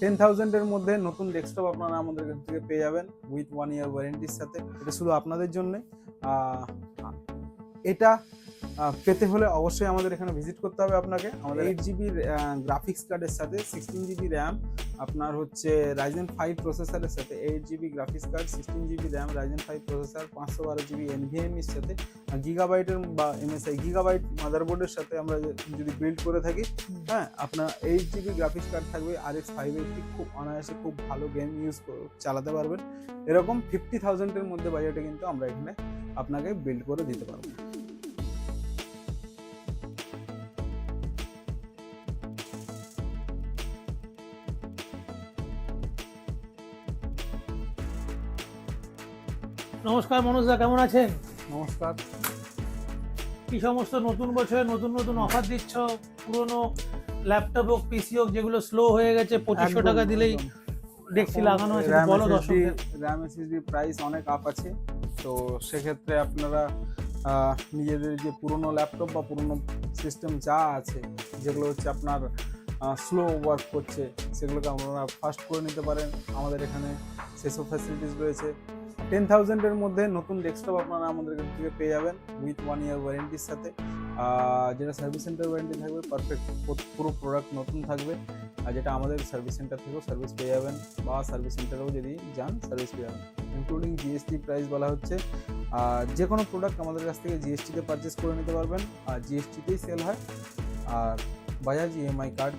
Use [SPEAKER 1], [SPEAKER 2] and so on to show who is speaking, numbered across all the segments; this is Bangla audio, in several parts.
[SPEAKER 1] 10,000-এর মধ্যে নতুন ডেস্কটপ আপনারা আমাদের কাছ থেকে পেয়ে যাবেন উইথ 1 ইয়ার ওয়ারেন্টির সাথে। এটা শুধু আপনাদের জন্য। এটা পেতে হলে অবশ্যই আমাদের এখানে ভিজিট করতে হবে আপনাকে। আমাদের 8GB গ্রাফিক্স কার্ডের সাথে 16GB র্যাম, আপনার হচ্ছে Ryzen 5 প্রসেসরের সাথে 8GB graphics card, 16GB RAM, Ryzen 5 processor, 512GB NVMe এর সাথে গিগাবাইটের বা MSI গিগাবাইট মাদারবোর্ডের সাথে আমরা যদি বিল্ড করে থাকি, হ্যাঁ, আপনার 8GB গ্রাফিক্স কার্ড থাকবে, RX 580 খুব অনায়াসে খুব ভালো গেম চালাতে পারবেন। এরকম 50,000-এর মধ্যে বাজেটে কিন্তু আমরা এখানে আপনাকে বিল্ড করে দিতে পারবো।
[SPEAKER 2] নমস্কার মনোজদা, কেমন আছেন?
[SPEAKER 1] নমস্কার।
[SPEAKER 2] কি সমস্ত নতুন বছরে নতুন নতুন অফার দিচ্ছ? পুরনো ল্যাপটপ হোক পিসি হোক যেগুলো স্লো হয়ে গেছে 2500 টাকা দিলেই দেখছি লাগানো আছে, বলো দর্শকদের।
[SPEAKER 1] র্যাম এসএসডি প্রাইস অনেক আপ আছে, তো সেক্ষেত্রে আপনারা নিজেদের যে পুরনো ল্যাপটপ বা পুরনো সিস্টেম যা আছে যেগুলো হচ্ছে আপনার স্লো ওয়ার্ক করছে সেগুলোকে আপনারা ফাস্ট করে নিতে পারেন। আমাদের এখানে সেসব ফ্যাসিলিটিস রয়েছে। 10,000-এর মধ্যে নতুন ডেস্কটপ আপনারা আমাদের কাছ থেকে পেয়ে যাবেন উইথ 1 ইয়ার ওয়ারেন্টির সাথে, যেটা সার্ভিস সেন্টার ওয়ারেন্টি থাকবে, পারফেক্ট পুরো প্রোডাক্ট নতুন থাকবে, আর যেটা আমাদের সার্ভিস সেন্টার থেকেও সার্ভিস পেয়ে যাবেন বা সার্ভিস সেন্টারেও যদি যান সার্ভিস পেয়ে যাবেন। ইনক্লুডিং জিএসটি প্রাইস বলা হচ্ছে, যে কোনো প্রোডাক্ট আমাদের কাছ থেকে জিএসটিতে পারচেস করে নিতে পারবেন, আর জিএসটিতেই সেল হয়। আর বাজাজ ইএমআই কার্ড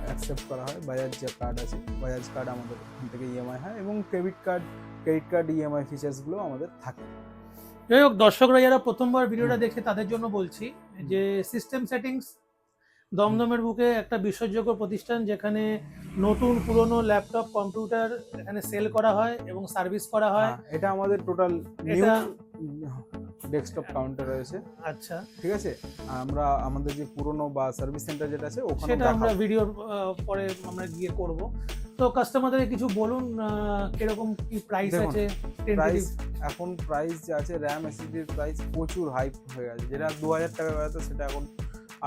[SPEAKER 1] অ্যাকসেপ্ট করা হয়, বাজাজ যে কার্ড আছে বাজাজ কার্ড আমাদের এখান থেকে ইএমআই হয়, এবং ক্রেডিট কার্ড ইএমআই ফিচার্সগুলো আমাদের থাকে।
[SPEAKER 2] যাই হোক, দর্শকরা যারা প্রথমবার ভিডিওটা দেখে তাদের জন্য বলছি যে সিস্টেম সেটিংস দমদমের বুকে একটা বিশ্বাসযোগ্য প্রতিষ্ঠান, যেখানে নতুন পুরনো ল্যাপটপ কম্পিউটার এখানে সেল করা হয় এবং সার্ভিস করা হয়।
[SPEAKER 1] এটা আমাদের টোটাল নিউ ডেস্কটপ কাউন্টার রয়েছে।
[SPEAKER 2] আচ্ছা,
[SPEAKER 1] ঠিক আছে, আমরা আমাদের যে পুরনো বা সার্ভিস সেন্টার যেটা আছে ওখানে
[SPEAKER 2] সেটা আমরা ভিডিওর পরে আমরা গিয়ে করব। তো কাস্টমারদের কিছু বলুন, কিরকম কি প্রাইস আছে?
[SPEAKER 1] প্রাইস এখন প্রাইস যে আছে র্যাম এসএসডির প্রাইস প্রচুর হাইপ হয়ে গেছে, যেটা 2000 টাকা বেরোতো সেটা এখন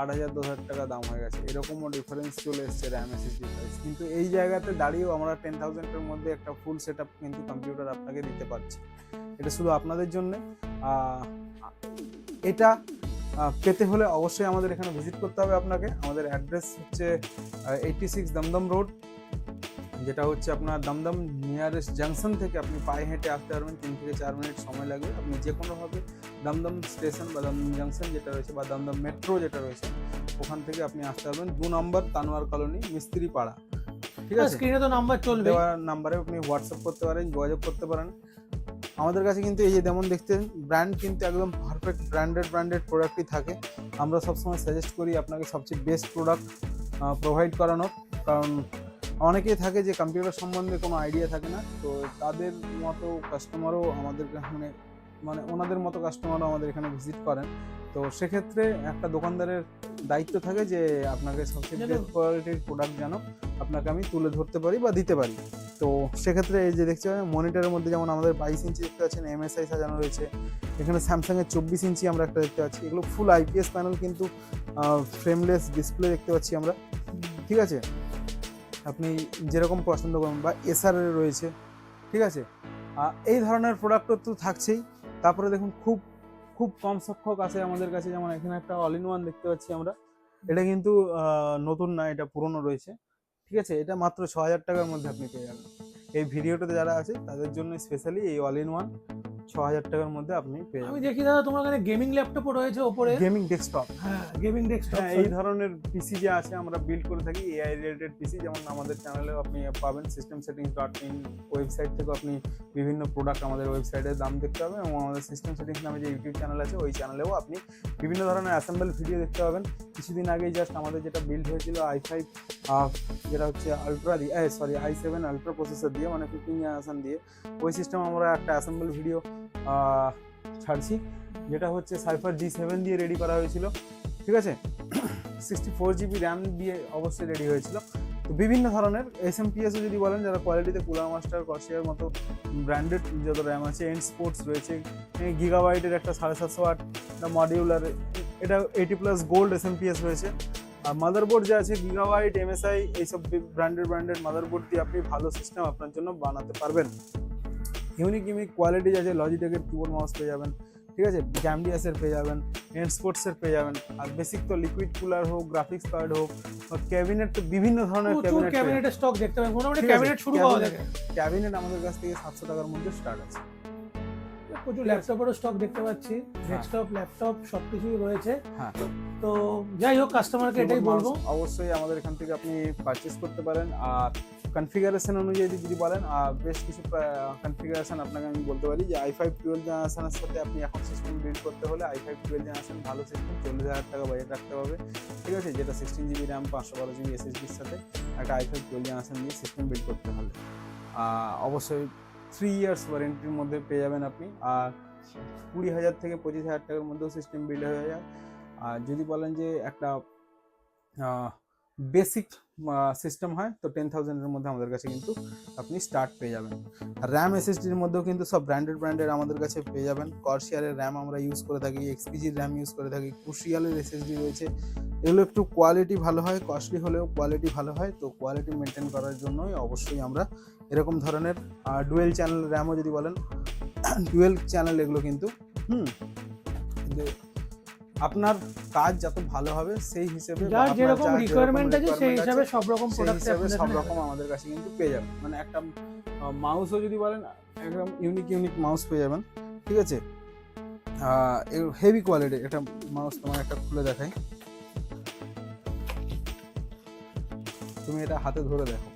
[SPEAKER 1] 8,000 10,000 টাকা দাম হয়ে গেছে। এরকমও ডিফারেন্স চলে এসছে র্যাম এসএসডির প্রাইস। কিন্তু এই জায়গাতে দাঁড়িয়েও আমরা 10,000-এর মধ্যে একটা ফুল সেট আপ কিন্তু কম্পিউটার আপনাকে দিতে পারছি। এটা শুধু আপনাদের জন্য। এটা পেতে হলে অবশ্যই আমাদের এখানে ভিজিট করতে হবে আপনাকে। আমাদের অ্যাড্রেস হচ্ছে 86 দমদম রোড, যেটা হচ্ছে আপনার দমদম নিয়ারেস্ট জাংশন থেকে আপনি পায়ে হেঁটে আসতে পারবেন, 3 থেকে 4 মিনিট সময় লাগবে। আপনি যে কোনোভাবে দমদম স্টেশন বা দমদম জাংশন যেটা রয়েছে বা দমদম মেট্রো যেটা রয়েছে ওখান থেকে আপনি আসতে পারবেন 2 নম্বর তানোয়ার কলোনি মিস্ত্রি পাড়া। ঠিক আছে,
[SPEAKER 2] স্ক্রিনে তো নাম্বার চলবে,
[SPEAKER 1] দেওয়া নাম্বারে আপনি হোয়াটসঅ্যাপ করতে পারেন, যোগাযোগ করতে পারেন। আমাদের কাছে কিন্তু এই যে যেমন দেখতেন ব্র্যান্ড কিন্তু একদম পারফেক্ট ব্র্যান্ডেড প্রোডাক্টই থাকে। আমরা সবসময় সাজেস্ট করি আপনাকে সবচেয়ে বেস্ট প্রোডাক্ট প্রোভাইড করানোর, কারণ অনেকেই থাকে যে কম্পিউটার সম্বন্ধে কোনো আইডিয়া থাকে না, তো তাদের মতো কাস্টমারও আমাদের মানে ওনাদের মতো কাস্টমারও আমাদের এখানে ভিজিট করেন। তো সেক্ষেত্রে একটা দোকানদারের দায়িত্ব থাকে যে আপনাকে সবচেয়ে বেস্ট কোয়ালিটির প্রোডাক্ট যেন আপনাকে আমি তুলে ধরতে পারি বা দিতে পারি। তো সেক্ষেত্রে এই যে দেখতে পাচ্ছেন মনিটরের মধ্যে যেমন আমাদের 22 ইঞ্চি দেখতে পাচ্ছেন MSI সাজানো রয়েছে, এখানে স্যামসাংয়ের 24 ইঞ্চি আমরা একটা দেখতে পাচ্ছি। এগুলো ফুল IPS প্যানেল, কিন্তু ফ্রেমলেস ডিসপ্লে দেখতে পাচ্ছি আমরা। ঠিক আছে, আপনি যেরকম পছন্দ করুন, বা এসার রয়েছে। ঠিক আছে, এই ধরনের প্রোডাক্টও তো থাকছেই। তারপরে দেখুন খুব খুব কম সংখ্যক আছে আমাদের কাছে, যেমন এখানে একটা অল ইন ওয়ান দেখতে পাচ্ছি আমরা। এটা কিন্তু নতুন না, এটা পুরনো রয়েছে। ঠিক আছে, এটা মাত্র 6,000 টাকার মধ্যে আপনি পেয়ে যাবেন। এই ভিডিওটাতে যারা আছে তাদের জন্য স্পেশালি এই অল ইন ওয়ান 6,000 টাকার মধ্যে আপনি পেয়ে যাবেন।
[SPEAKER 2] আমি দেখি দাদা তোমার এখানে গেমিং ল্যাপটপও রয়েছে ওপরে,
[SPEAKER 1] গেমিং ডেস্কটপ।
[SPEAKER 2] হ্যাঁ, গেমিং ডেস্কটপ।
[SPEAKER 1] এই ধরনের পিসি যে আছে আমরা বিল্ড করে থাকি, AI রিলেটেড পিসি, যেমন আমাদের চ্যানেলেও আপনি পাবেন systemsettings.in ওয়েবসাইট থেকে আপনি বিভিন্ন প্রোডাক্ট আমাদের ওয়েবসাইটের দাম দেখতে পাবেন, এবং আমাদের সিস্টেম সেটিংস নামে যে ইউটিউব চ্যানেল আছে ওই চ্যানেলেও আপনি বিভিন্ন ধরনের অ্যাসেম্বল ভিডিও দেখতে পাবেন। কিছুদিন আগেই জাস্ট আমাদের যেটা বিল্ড হয়েছিল i5 যেটা হচ্ছে আলট্রা দিয়ে i7 আলট্রা প্রসেসর দিয়ে, মানে 15 জেনারেশন দিয়ে, ওই সিস্টেম আমরা একটা অ্যাসেম্বল ভিডিও ছাড়ছি, যেটা হচ্ছে সাইফার G7 দিয়ে রেডি করা হয়েছিল। ঠিক আছে, 64GB র্যাম দিয়ে অবশ্যই রেডি হয়েছিল। তো বিভিন্ন ধরনের SMPS যদি বলেন, যারা কোয়ালিটিতে কুলার মাস্টার কর্সিয়ার মতো ব্র্যান্ডেড যত র্যাম আছে, এন্ড স্পোর্টস রয়েছে, গিগাবাইটের একটা 750 ওয়াট মডিউলার, এটা 80+ গোল্ড SMPS রয়েছে। আর মাদারবোর্ড যে আছে গিগাবাইট, এমএসআই এইসব ব্র্যান্ডেড মাদারবোর্ড দিয়ে আপনি ভালো সিস্টেম আপনার জন্য বানাতে পারবেন। ইউনিক কোয়ালিটি আছে, লজিটেকের কিবোর্ড মাউস পেয়ে যাবেন, ঠিক আছে, গ্যামডিয়াসের পেয়ে যাবেন, এন্ড স্পোর্টসের পেয়ে যাবেন। আর বেসিক তো লিকুইড কুলার হোক, গ্রাফিক্স কার্ড হোক, ক্যাবিনেট, তো বিভিন্ন ধরনের
[SPEAKER 2] প্রচুর ক্যাবিনেটের স্টক দেখতে পাবেন, মোটামুটি ক্যাবিনেট শুরু পাওয়া যায়।
[SPEAKER 1] ক্যাবিনেট আমাদের কাছ থেকে 700 টাকার মধ্যে স্টার্ট আছে।
[SPEAKER 2] প্রচুর ল্যাপটপেরও স্টক দেখতে পাচ্ছি, ডেস্কটপ, ল্যাপটপ সবকিছুই রয়েছে।
[SPEAKER 1] হ্যাঁ,
[SPEAKER 2] তো যাই হোক, কাস্টমারকে এটাই বলবো,
[SPEAKER 1] অবশ্যই আমাদের এখান থেকে আপনি পারচেস করতে পারেন। আর কনফিগারেশন অনুযায়ী যদি বলেন, বেশ কিছু কনফিগারেশন আপনাকে আমি বলতে পারি যে i5 12 জেনারেশনের সাথে আপনি এখন সিস্টেম বিল্ড করতে হলে i5 12 জেনারেশন ভালো সিস্টেম 40,000 টাকা বাজেট রাখতে হবে, ঠিক আছে, যেটা 16 জিবি র্যাম 512 জিবি এসএসডির সাথে একটা i5 12 জেনারেশন দিয়ে সিস্টেম বিল্ড করতে হলে অবশ্যই 3 ইয়ার্স ওয়ারেন্টির মধ্যে পেয়ে যাবেন আপনি। আর 20,000 থেকে 25,000 টাকার মধ্যেও সিস্টেম বিল্ড হয়ে যায়। আর যদি বলেন যে একটা বেসিক সিস্টেম হয় তো 10,000-এর মধ্যে আমাদের কাছে কিন্তু আপনি স্টার্ট পেয়ে যাবেন। আর র্যাম এসএসডির মধ্যেও কিন্তু সব ব্র্যান্ডেড আমাদের কাছে পেয়ে যাবেন। কর্সিয়ারের র্যাম আমরা ইউজ করে থাকি, এক্সপিজির র্যাম ইউজ করে থাকি, ক্রুশিয়ালের এসএসডি রয়েছে। এগুলো একটু কোয়ালিটি ভালো হয়, কস্টলি হলেও কোয়ালিটি ভালো হয়। তো কোয়ালিটি মেনটেন করার জন্যই অবশ্যই আমরা এরকম ধরনের ডুয়েল চ্যানেল র্যামও যদি বলেন ডুয়েল চ্যানেল এগুলো কিন্তু আপনার কাজ যত ভালো হবে সেই হিসেবে
[SPEAKER 2] যার যেরকম রিকোয়ারমেন্ট আছে সেই হিসাবে সব রকম প্রোডাক্ট
[SPEAKER 1] সব রকম আমাদের কাছে কিন্তু পেয়ে যাবেন। মানে একটা মাউসও যদি বলেন একদম ইউনিক মাউস পেয়ে যাবেন, ঠিক আছে। হেভি কোয়ালিটি একটা মাউস, তোমার একটা খুলে দেখাই, তুমি এটা হাতে ধরে দেখো,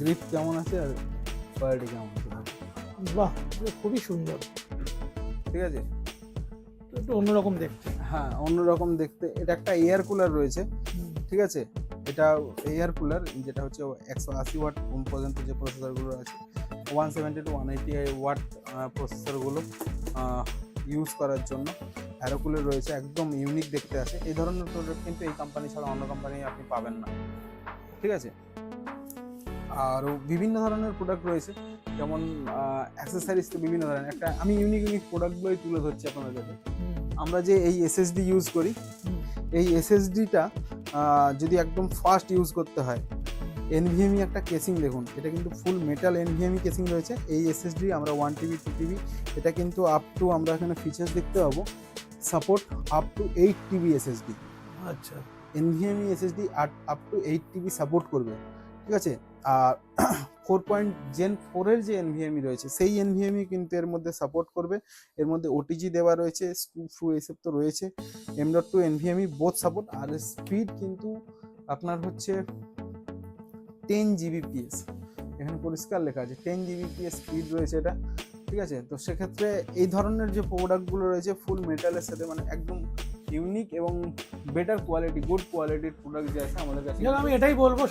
[SPEAKER 1] গ্রিপ কেমন আছে আর কোয়ালিটি কেমন আছে।
[SPEAKER 2] বাহ, খুবই সুন্দর,
[SPEAKER 1] ঠিক আছে,
[SPEAKER 2] একটু অন্যরকম দেখতে।
[SPEAKER 1] হ্যাঁ, অন্যরকম দেখতে। এটা একটা এয়ার কুলার রয়েছে, ঠিক আছে, এটা এয়ার কুলার যেটা হচ্ছে 180 ওয়াট পর্যন্ত যে প্রসেসরগুলো আছে, 170 to 180 ওয়াট প্রসেসরগুলো ইউজ করার জন্য অ্যারো কুলার রয়েছে, একদম ইউনিক দেখতে আছে। এই ধরনের প্রোডাক্ট কিন্তু এই কোম্পানি ছাড়া অন্য কোম্পানি আপনি পাবেন না, ঠিক আছে। আরও বিভিন্ন ধরনের প্রোডাক্ট রয়েছে, যেমন অ্যাক্সেসরিজ তো বিভিন্ন ধরনের। একটা আমি ইউনিক প্রোডাক্টগুলোই তুলে ধরছি আপনাদের কাছে। আমরা যে এই এসএসডি ইউজ করি, এই এসএসডিটা যদি একদম ফাস্ট ইউজ করতে হয়, এনভিএমই একটা কেসিং দেখুন, এটা কিন্তু ফুল মেটাল এনভিএমই কেসিং রয়েছে। এই এসএসডি আমরা 1 TB 2 TB, এটা কিন্তু আপ টু, আমরা এখানে ফিচার্স দেখতে পাবো, support up to 8 TB SSD.
[SPEAKER 2] আচ্ছা,
[SPEAKER 1] NVMe SSD up to 8 TB support করবে, ঠিক আছে। আর 4.4 এর যে এনভিএমই রয়েছে সেই এনভিএমই কিন্তু এর মধ্যে সাপোর্ট করবে। এর মধ্যে ওটিজি দেওয়া রয়েছে, স্কুপ ফ্রু এইসব তো রয়েছে, M.2 এনভিএমই বোথ সাপোর্ট। আর স্পিড কিন্তু আপনার হচ্ছে 10 Gbps, এখানে পরিষ্কার লেখা আছে 10 Gbps স্পিড রয়েছে এটা, ঠিক আছে। তো সেক্ষেত্রে এই ধরনের যে প্রোডাক্টগুলো রয়েছে ফুল মেটালের সাথে, মানে একদম ইউনিক এবং বেটার কোয়ালিটি, গুড কোয়ালিটির প্রোডাক্ট যে আছে আমাদের কাছে।
[SPEAKER 2] আমি এটাই বলবো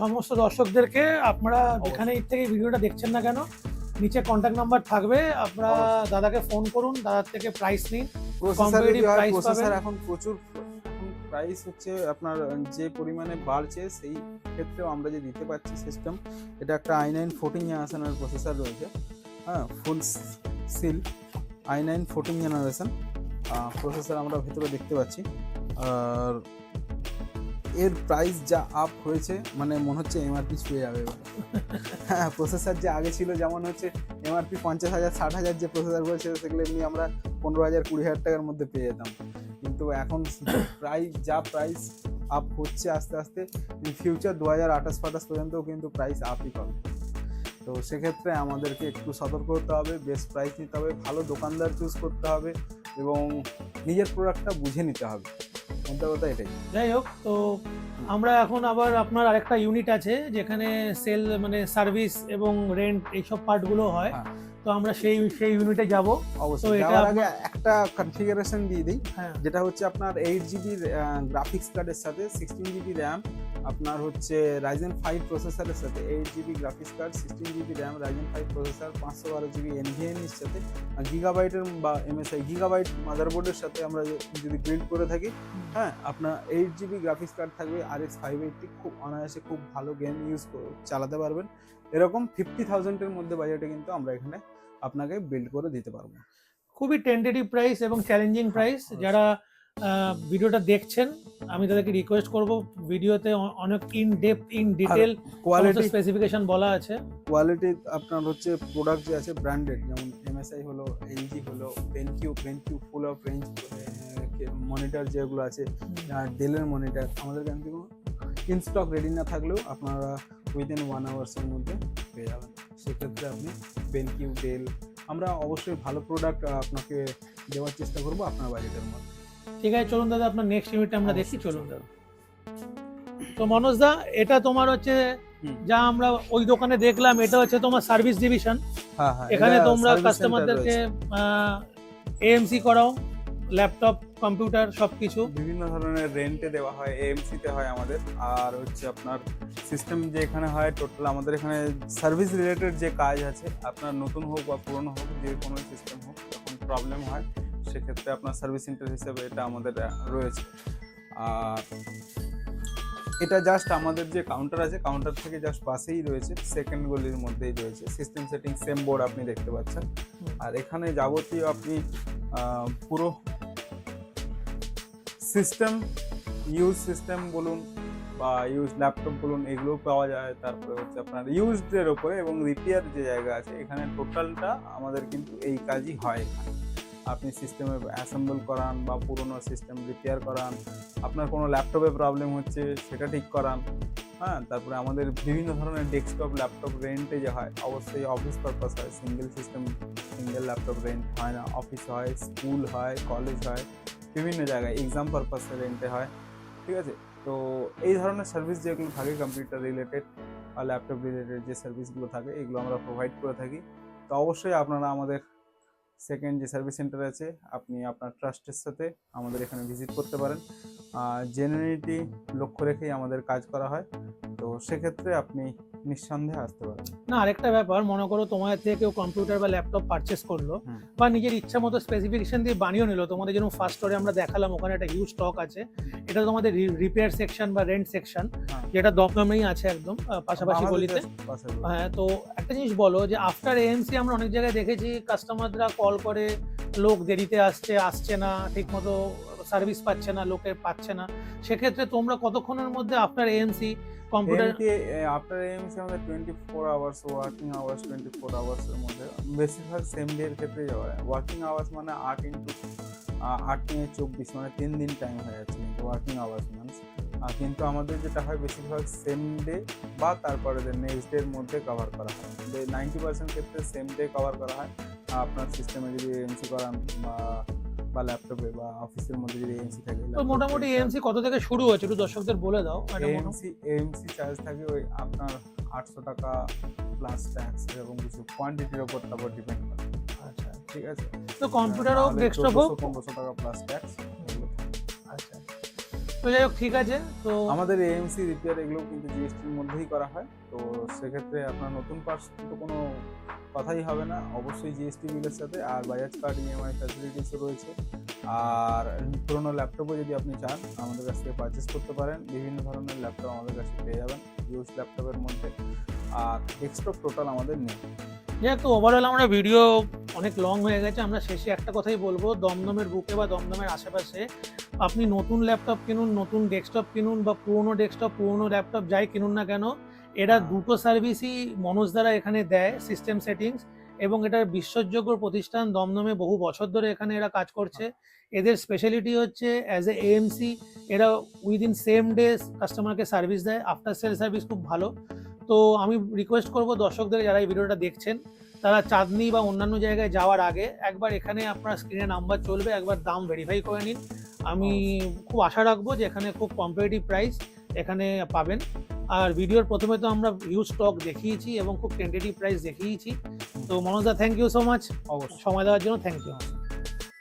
[SPEAKER 2] সমস্ত দর্শকদেরকে, আপনারা যেখানে থেকে ভিডিওটা দেখছেন না কেন, নিচে কন্ট্যাক্ট নাম্বার থাকবে, আপনারা দাদাকে ফোন করুন, দাদার থেকে প্রাইস নিন।
[SPEAKER 1] প্রসেসর এখন প্রচুর প্রাইস হচ্ছে আপনার যে পরিমাণে বাড়ছে, সেই ক্ষেত্রেও আমরা যে দিতে পারছি সিস্টেম। এটা একটা i9 14 জেনারেশনের প্রসেসর রয়েছে, হ্যাঁ, ফুল সিল i9 14 জেনারেশন প্রসেসর আমরা ভেতরে দেখতে পাচ্ছি। আর এর প্রাইস যা আপ হয়েছে, মানে মনে হচ্ছে এমআরপি ছুঁয়ে যাবে। হ্যাঁ, প্রসেসর যে আগে ছিল, যেমন হচ্ছে এমআরপি 50,000 60,000 যে প্রসেসরগুলো ছিল, সেগুলো এমনি আমরা 15,000 20,000 টাকার মধ্যে পেয়ে যেতাম। কিন্তু এখন প্রাইস আপ হচ্ছে আস্তে আস্তে, ইন ফিউচার 2028 পর্যন্তও কিন্তু প্রাইস আপই পাবে। তো সেক্ষেত্রে আমাদেরকে একটু সতর্ক হতে হবে, বেস্ট প্রাইস নিতে হবে, ভালো দোকানদার চুজ করতে হবে এবং নিজের প্রোডাক্টটা বুঝে নিতে হবে। কথা এটাই।
[SPEAKER 2] যাই হোক, তো আমরা এখন আবার আপনার আরেকটা ইউনিট আছে যেখানে সেল, মানে সার্ভিস এবং রেন্ট এইসব পার্টগুলো হয়। তো আমরা সেই ইউনিটে যাব।
[SPEAKER 1] অবশ্যই যাওয়ার আগে একটা কনফিগারেশন দিয়ে দিই, যেটা হচ্ছে আপনার 8 GB গ্রাফিক্স কার্ডের সাথে 16 GB র্যাম, আপনার হচ্ছে Ryzen 5 প্রসেসরের সাথে 8 GB graphics card, 16 GB RAM, Ryzen 5 processor, 512 GB NVMe এর সাথে, গিগাবাইটের বা MSI গিগাবাইট মাদারবোর্ডের সাথে আমরা যদি বিল্ড করে থাকি, হ্যাঁ, আপনার 8 GB গ্রাফিক্স কার্ড থাকবে, RX 580, খুব অনায়াসে খুব ভালো গেম চালাতে পারবেন। এরকম 50,000-এর মধ্যে বাজেটে কিন্তু আমরা এখানে আপনাকে বিল্ড করে দিতে পারবো।
[SPEAKER 2] খুবই টেন্টেটিভ প্রাইস এবং চ্যালেঞ্জিং প্রাইস। যারা ভিডিওটা দেখছেন আমি তাদেরকে রিকোয়েস্ট করব, ভিডিওতে অনেক ইন ডিটেল
[SPEAKER 1] কোয়ালিটি
[SPEAKER 2] স্পেসিফিকেশন বলা আছে।
[SPEAKER 1] কোয়ালিটি আপনার হচ্ছে প্রোডাক্ট যে আছে ব্র্যান্ডেড, যেমন এমএসআই হলো, এলজি হলো, BenQ full of range monitor যেগুলো আছে, ডেলের মনিটর আমাদের কাছ থেকে ইন স্টক রেডি না থাকলেও আপনারা উইদিন 1 আওয়ার্সের মধ্যে পেয়ে যাবেন। সেক্ষেত্রে আপনি বেনকিউ, ডেল, আমরা অবশ্যই ভালো প্রোডাক্ট আপনাকে দেওয়ার চেষ্টা করবো আপনার বাজেটের মধ্যে।
[SPEAKER 2] ঠিক আছে, চলুন দাদা আপনার নেক্সট ইউনিট আমরা দেখি। চলুন দাদা। তো মনোজ দা, এটা তোমার হচ্ছে যা আমরা ওই দোকানে দেখলাম, এটা হচ্ছে তোমার সার্ভিস ডিভিশন।
[SPEAKER 1] হ্যাঁ,
[SPEAKER 2] এখানে তোমরা কাস্টমারদেরকে এএমসি করাও, ল্যাপটপ, কম্পিউটার সবকিছু
[SPEAKER 1] বিভিন্ন ধরনের রেন্টে দেওয়া হয়, এএমসি তে হয় আমাদের। আর হচ্ছে আপনার সিস্টেম যে এখানে হয় টোটাল আমাদের এখানে সার্ভিস রিলেটেড যে কাজ আছে, আপনার নতুন হোক বা পুরনো হোক, যে কোনো সিস্টেম হোক, যখন প্রবলেম হয় সেক্ষেত্রে আপনার সার্ভিস সেন্টার হিসেবে এটা আমাদের রয়েছে। আর এটা জাস্ট আমাদের যে কাউন্টার আছে, কাউন্টার থেকে জাস্ট পাশেই রয়েছে, সেকেন্ড গলির মধ্যেই রয়েছে। সিস্টেম সেটিং সেম বোর্ড আপনি দেখতে পাচ্ছেন। আর এখানে যাবতীয় আপনি পুরো সিস্টেম, ইউজ সিস্টেম বলুন বা ইউজ ল্যাপটপ বলুন, এগুলোও পাওয়া যায়। তারপরে হচ্ছে আপনার ইউজডের ওপরে এবং রিপেয়ার যে জায়গা আছে, এখানে টোটালটা আমাদের কিন্তু এই কাজই হয়। আপনি সিস্টেমে অ্যাসেম্বল করান বা পুরোনো সিস্টেম রিপেয়ার করান, আপনার কোনো ল্যাপটপে প্রবলেম হচ্ছে সেটা ঠিক করান। হ্যাঁ, তারপরে আমাদের বিভিন্ন ধরনের ডেস্কটপ, ল্যাপটপ রেন্টে যে হয়, অবশ্যই অফিস পারপাস হয়, single system, single laptop rent হয় না, অফিস হয়, স্কুল হয়, কলেজ হয়, বিভিন্ন জায়গায় এক্সাম পারপাসে রেন্টে হয়। ঠিক আছে, তো এই ধরনের সার্ভিস যেগুলো থাকে কম্পিউটার রিলেটেড বা ল্যাপটপ রিলেটেড যে সার্ভিসগুলো থাকে, এগুলো আমরা প্রোভাইড করে থাকি। তো অবশ্যই আপনারা আমাদের সেকেন্ড যে সার্ভিস সেন্টার আছে, আপনি আপনার ট্রাস্টের সাথে আমাদের এখানে ভিজিট করতে পারেন। জেনুইনিটি লক্ষ্য রেখেই আমাদের কাজ করা হয়, তো সেক্ষেত্রে আপনি নিঃসন্দেহে আসতে পারেন।
[SPEAKER 2] না, আরেকটা ব্যাপার, মনে করো তোমাদের থেকে কেউ কম্পিউটার বা ল্যাপটপ পারচেস করলো বা নিজের ইচ্ছা মতো স্পেসিফিকেশন দিয়ে বানিয়ে নিল, তোমাদের যেরকম ফার্স্ট স্টোরে আমরা দেখালাম ওখানে একটা হিউজ স্টক আছে, এটা তোমাদের রিপেয়ার সেকশন বা রেন্ট সেকশন, যেটা দমদমেই আছে একদম পাশাপাশি গলিতে। হ্যাঁ, তো একটা জিনিস বলো যে আফটার এএমসি আমরা অনেক জায়গায় দেখেছি কাস্টমাররা কল করে, লোক দেরিতে আসছে না, ঠিক মতো সার্ভিস পাচ্ছে না, লোকের পাচ্ছে না, সেক্ষেত্রে তোমরা কতক্ষণের মধ্যে after AMC computer?
[SPEAKER 1] After AMC আমাদের 24 আওয়ার্স ওয়ার্কিং আওয়ার্স, 24 আওয়ার্সের মধ্যে বেশিরভাগ সেম ডে এর ক্ষেত্রে যাওয়া হয়। ওয়ার্কিং আওয়ার্স মানে 8 × 8 × 24 মানে 3 দিন টাইম হয়ে যাচ্ছে কিন্তু ওয়ার্কিং আওয়ার্স মানে। কিন্তু আমাদের যেটা হয় বেশিরভাগ সেম ডে বা তারপরে নেক্সট ডে এর মধ্যে কভার করা হয়। 90% ক্ষেত্রে সেম ডে কভার করা হয়। আপনার সিস্টেমে যদি এএমসি করান বা ল্যাপটপে বা অফিসের মধ্যে যদি এএমসি থাকে,
[SPEAKER 2] তো মোটামুটি এএমসি কত থেকে শুরু হচ্ছে একটু দর্শকদের বলে দাও।
[SPEAKER 1] এএমসি চার্জ থাকে ওই আপনার 800 টাকা প্লাস ট্যাক্স, এরকম কিছু কোয়ান্টিটির উপর তারপর ডিপেন্ড করে।
[SPEAKER 2] আচ্ছা,
[SPEAKER 1] ঠিক আছে,
[SPEAKER 2] তো কম্পিউটার হোক, ডেস্কটপ হোক,
[SPEAKER 1] 1500 টাকা প্লাস ট্যাক্স।
[SPEAKER 2] আচ্ছা, তো যাই হোক, ঠিক আছে। তো
[SPEAKER 1] আমাদের এএমসি রিপেয়ার এগুলো কিন্তু জিএসটির মধ্যেই করা হয়, তো সেক্ষেত্রে আপনার নতুন পার্টস তো কোনো কথাই হবে না, অবশ্যই জিএসটি বিলের সাথে। আর বাজাজ কার্ড ইএমআই ফ্যাসিলিটিসও রয়েছে। আর পুরোনো ল্যাপটপও যদি আপনি চান আমাদের কাছ থেকে পারচেস করতে পারেন। বিভিন্ন ধরনের ল্যাপটপ আমাদের কাছে পেয়ে যাবেন ইউজ ল্যাপটপের মধ্যে। আর ডেস্কটপ টোটাল আমাদের নেই।
[SPEAKER 2] যেহেতু ওভারঅল আমরা ভিডিও অনেক লং হয়ে গেছে, আমরা শেষে একটা কথাই বলবো, দমদমের বুকে বা দমদমের আশেপাশে আপনি নতুন ল্যাপটপ কিনুন, নতুন ডেস্কটপ কিনুন বা পুরোনো ডেস্কটপ, পুরোনো ল্যাপটপ যাই কিনুন না কেন, এরা দুটো সার্ভিসই মনোজ দ্বারা এখানে দেয়, সিস্টেম সেটিংস, এবং এটার বিশ্বাসযোগ্য প্রতিষ্ঠান। দমদমে বহু বছর ধরে এখানে এরা কাজ করছে। এদের স্পেশালিটি হচ্ছে অ্যাজ এ এএমসি এরা উইদিন সেম ডে কাস্টমারকে সার্ভিস দেয়, আফটার সেল সার্ভিস খুব ভালো। তো আমি রিকোয়েস্ট করবো দর্শকদের যারা এই ভিডিওটা দেখছেন, তারা চাঁদনি বা অন্যান্য জায়গায় যাওয়ার আগে একবার এখানে আপনার স্ক্রিনে নাম্বার চলবে, একবার দাম ভেরিফাই করে নিন। আমি খুব আশা রাখবো যে এখানে খুব কম্পিটিটিভ প্রাইস এখানে পাবেন। আর ভিডিওর প্রথমে তো আমরা হিউজ স্টক দেখিয়েছি এবং খুব টেন্টেটিভ প্রাইস দেখিয়েছি। তো মনোজদা, থ্যাংক ইউ সো মাচ সময় দেওয়ার জন্য। Thank you.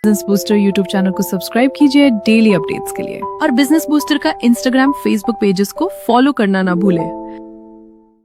[SPEAKER 3] Business booster YouTube channel को सब्सक्राइब कीजिए डेली अपडेट्स के लिए, और बिजनेस बूस्टर का इंस्टाग्राम, फेसबुक पेजेस को फॉलो करना ना भूलें।